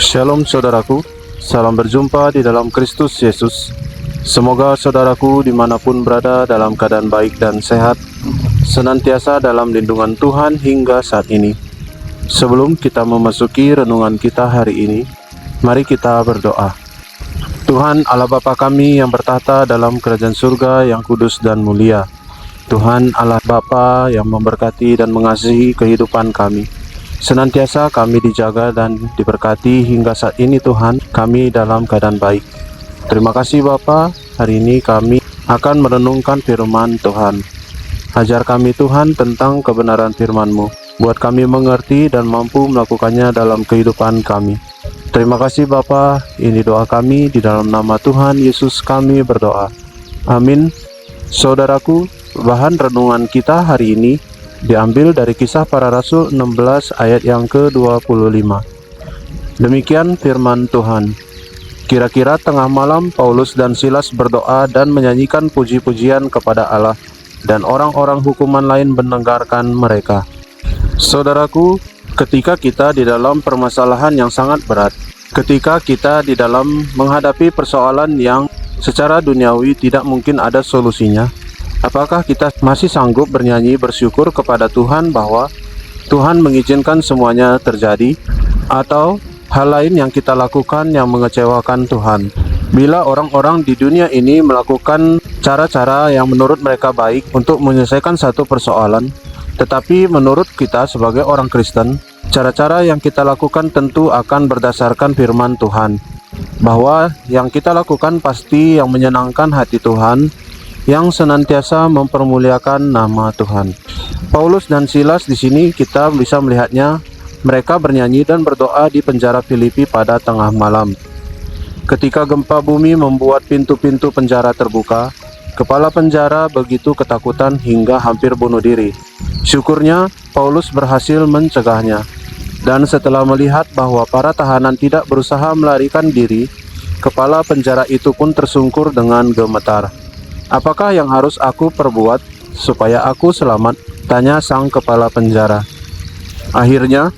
Shalom saudaraku, salam berjumpa di dalam Kristus Yesus. Semoga saudaraku dimanapun berada dalam keadaan baik dan sehat, senantiasa dalam lindungan Tuhan hingga saat ini. Sebelum kita memasuki renungan kita hari ini, mari kita berdoa. Tuhan Allah Bapa kami yang bertahta dalam kerajaan surga yang kudus dan mulia, Tuhan Allah Bapa yang memberkati dan mengasihi kehidupan kami. Senantiasa kami dijaga dan diberkati hingga saat ini Tuhan, kami dalam keadaan baik. Terima kasih Bapa, hari ini kami akan merenungkan firman Tuhan. Ajar kami Tuhan tentang kebenaran firman-Mu, buat kami mengerti dan mampu melakukannya dalam kehidupan kami. Terima kasih Bapa, ini doa kami di dalam nama Tuhan Yesus kami berdoa. Amin. Saudaraku, bahan renungan kita hari ini diambil dari Kisah Para Rasul 16 ayat yang ke-25. Demikian firman Tuhan. Kira-kira tengah malam Paulus dan Silas berdoa dan menyanyikan puji-pujian kepada Allah, dan orang-orang hukuman lain mendengarkan mereka. Saudaraku, ketika kita di dalam permasalahan yang sangat berat, ketika kita di dalam menghadapi persoalan yang secara duniawi tidak mungkin ada solusinya, apakah kita masih sanggup bernyanyi bersyukur kepada Tuhan bahwa Tuhan mengizinkan semuanya terjadi? Atau hal lain yang kita lakukan yang mengecewakan Tuhan? Bila orang-orang di dunia ini melakukan cara-cara yang menurut mereka baik untuk menyelesaikan satu persoalan, tetapi menurut kita sebagai orang Kristen, cara-cara yang kita lakukan tentu akan berdasarkan firman Tuhan, bahwa yang kita lakukan pasti yang menyenangkan hati Tuhan, yang senantiasa mempermuliakan nama Tuhan. Paulus dan Silas di sini kita bisa melihatnya, mereka bernyanyi dan berdoa di penjara Filipi pada tengah malam. Ketika gempa bumi membuat pintu-pintu penjara terbuka, kepala penjara begitu ketakutan hingga hampir bunuh diri. Syukurnya Paulus berhasil mencegahnya. Dan setelah melihat bahwa para tahanan tidak berusaha melarikan diri, kepala penjara itu pun tersungkur dengan gemetar. "Apakah yang harus aku perbuat supaya aku selamat?" tanya sang kepala penjara. Akhirnya,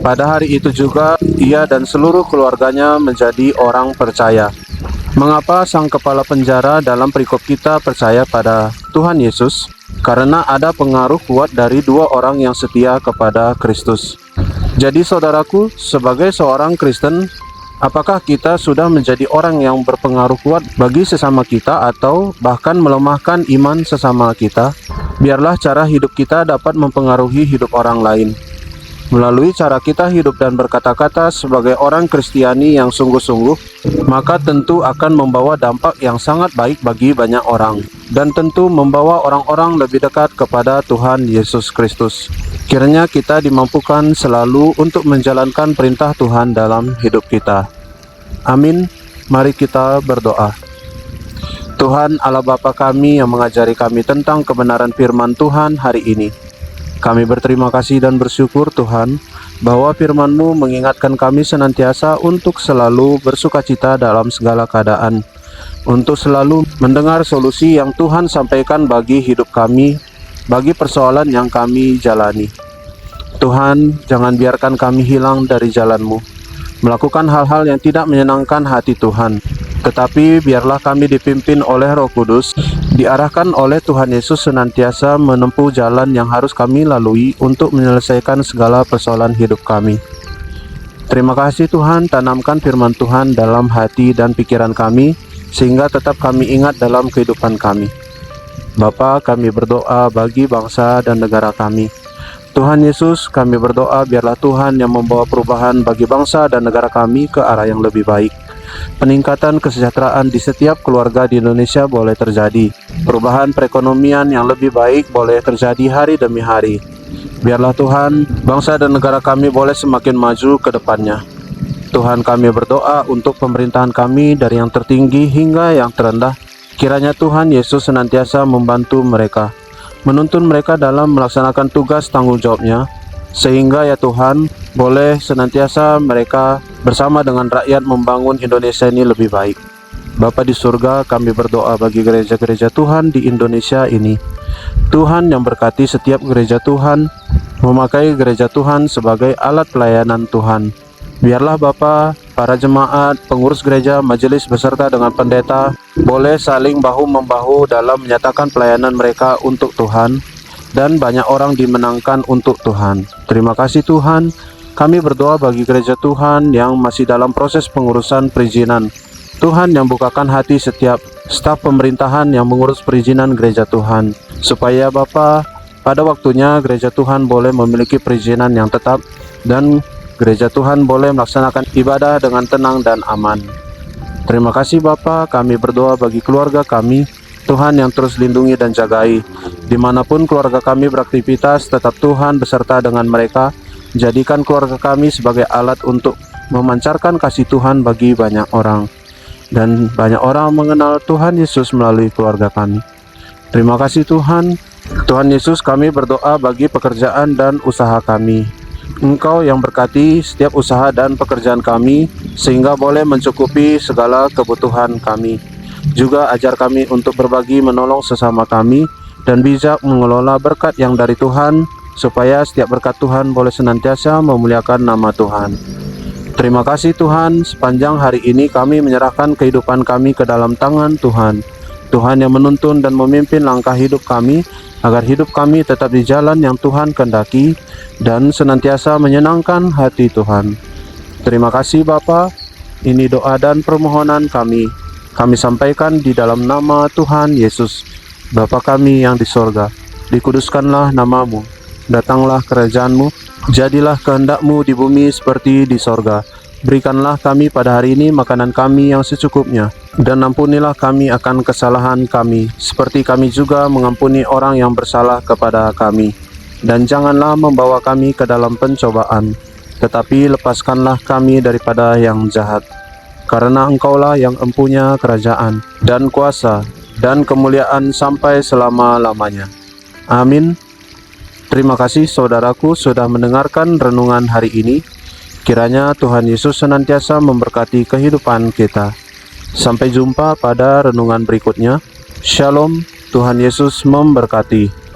pada hari itu juga ia dan seluruh keluarganya menjadi orang percaya. Mengapa sang kepala penjara dalam perikop kita percaya pada Tuhan Yesus? Karena ada pengaruh kuat dari dua orang yang setia kepada Kristus. Jadi saudaraku, sebagai seorang Kristen, apakah kita sudah menjadi orang yang berpengaruh kuat bagi sesama kita atau bahkan melemahkan iman sesama kita? Biarlah cara hidup kita dapat mempengaruhi hidup orang lain. Melalui cara kita hidup dan berkata-kata sebagai orang Kristiani yang sungguh-sungguh, maka tentu akan membawa dampak yang sangat baik bagi banyak orang, dan tentu membawa orang-orang lebih dekat kepada Tuhan Yesus Kristus. Kiranya kita dimampukan selalu untuk menjalankan perintah Tuhan dalam hidup kita. Amin. Mari kita berdoa. Tuhan Allah Bapa kami yang mengajari kami tentang kebenaran firman Tuhan hari ini, kami berterima kasih dan bersyukur Tuhan bahwa firman-Mu mengingatkan kami senantiasa untuk selalu bersukacita dalam segala keadaan, untuk selalu mendengar solusi yang Tuhan sampaikan bagi hidup kami, bagi persoalan yang kami jalani. Tuhan, jangan biarkan kami hilang dari jalan-Mu, melakukan hal-hal yang tidak menyenangkan hati Tuhan, tetapi biarlah kami dipimpin oleh Roh Kudus, diarahkan oleh Tuhan Yesus senantiasa menempuh jalan yang harus kami lalui untuk menyelesaikan segala persoalan hidup kami. Terima kasih Tuhan, tanamkan firman Tuhan dalam hati dan pikiran kami, sehingga tetap kami ingat dalam kehidupan kami. Bapa, kami berdoa bagi bangsa dan negara kami. Tuhan Yesus, kami berdoa biarlah Tuhan yang membawa perubahan bagi bangsa dan negara kami ke arah yang lebih baik. Peningkatan kesejahteraan di setiap keluarga di Indonesia boleh terjadi. Perubahan perekonomian yang lebih baik boleh terjadi hari demi hari. Biarlah Tuhan, bangsa dan negara kami boleh semakin maju ke depannya. Tuhan, kami berdoa untuk pemerintahan kami dari yang tertinggi hingga yang terendah. Kiranya Tuhan Yesus senantiasa membantu mereka, menuntun mereka dalam melaksanakan tugas tanggung jawabnya, sehingga ya Tuhan, boleh senantiasa mereka bersama dengan rakyat membangun Indonesia ini lebih baik. Bapa di surga, kami berdoa bagi gereja-gereja Tuhan di Indonesia ini. Tuhan yang berkati setiap gereja Tuhan, memakai gereja Tuhan sebagai alat pelayanan Tuhan. Biarlah Bapa, para jemaat, pengurus gereja, majelis beserta dengan pendeta boleh saling bahu-membahu dalam menyatakan pelayanan mereka untuk Tuhan, dan banyak orang dimenangkan untuk Tuhan. Terima kasih Tuhan. Kami berdoa bagi gereja Tuhan yang masih dalam proses pengurusan perizinan. Tuhan yang bukakan hati setiap staf pemerintahan yang mengurus perizinan gereja Tuhan, supaya Bapa pada waktunya gereja Tuhan boleh memiliki perizinan yang tetap dan gereja Tuhan boleh melaksanakan ibadah dengan tenang dan aman. Terima kasih Bapa, kami berdoa bagi keluarga kami, Tuhan yang terus lindungi dan jagai. Dimanapun keluarga kami beraktivitas, tetap Tuhan beserta dengan mereka. Jadikan keluarga kami sebagai alat untuk memancarkan kasih Tuhan bagi banyak orang. Dan banyak orang mengenal Tuhan Yesus melalui keluarga kami. Terima kasih Tuhan. Tuhan Yesus, kami berdoa bagi pekerjaan dan usaha kami. Engkau yang berkati setiap usaha dan pekerjaan kami, sehingga boleh mencukupi segala kebutuhan kami. Juga ajar kami untuk berbagi menolong sesama kami, dan bijak mengelola berkat yang dari Tuhan, supaya setiap berkat Tuhan boleh senantiasa memuliakan nama Tuhan. Terima kasih Tuhan, sepanjang hari ini kami menyerahkan kehidupan kami ke dalam tangan Tuhan. Tuhan yang menuntun dan memimpin langkah hidup kami, agar hidup kami tetap di jalan yang Tuhan kehendaki dan senantiasa menyenangkan hati Tuhan. Terima kasih Bapa. Ini doa dan permohonan kami sampaikan di dalam nama Tuhan Yesus. Bapa kami yang di sorga, dikuduskanlah namamu, datanglah kerajaan-Mu, jadilah kehendak-Mu di bumi seperti di sorga. Berikanlah kami pada hari ini makanan kami yang secukupnya, dan ampunilah kami akan kesalahan kami, seperti kami juga mengampuni orang yang bersalah kepada kami. Dan janganlah membawa kami ke dalam pencobaan, tetapi lepaskanlah kami daripada yang jahat. Karena Engkaulah yang empunya kerajaan, dan kuasa, dan kemuliaan sampai selama-lamanya. Amin. Terima kasih saudaraku sudah mendengarkan renungan hari ini. Kiranya Tuhan Yesus senantiasa memberkati kehidupan kita. Sampai jumpa pada renungan berikutnya. Shalom, Tuhan Yesus memberkati.